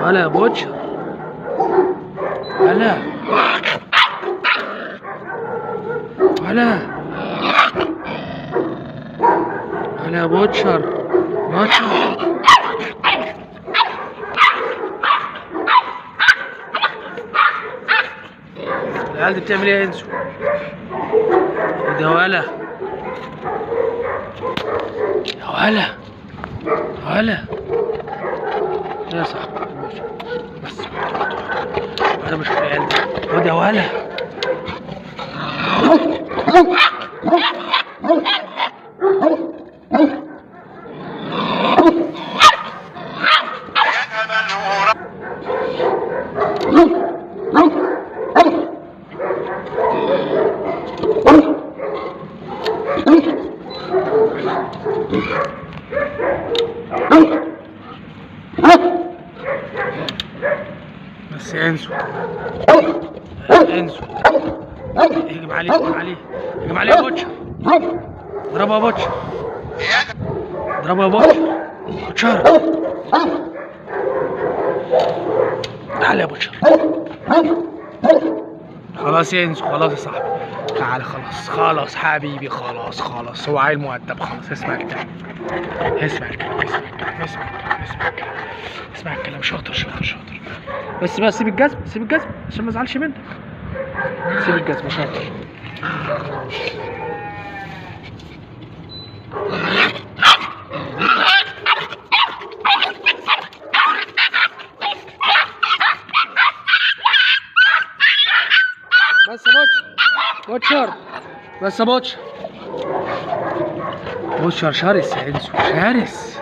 هلا يا بوتشر. هلا هلا هلا يا بوتشر. بوتشر العيال دي بتعمل ايه يا انسو؟ خد يا ولا يا ولا ولا يا صاحبي. بس انا مش العيال دي. خد يا ولا. بس يا انسو انسو اهجم عليه اهجم عليه اهجم عليه يا بوتشر. اضربه يا بوتشر. اضربه يا بوتشر. بوتشر تعال يا بوتشر. خلاص يا انسو خلاص يا صاحبي تعال. خلاص حبيبي خلاص هو عيل مؤدب خلاص. اسمع الكلام اسمع الكلام. شاطر. بس سيب الجزم عشان ما ازعلش منك. سيب الجزم شاطر. بس يا بوتشر بس يا بوتشر شرس يا انسو شرس.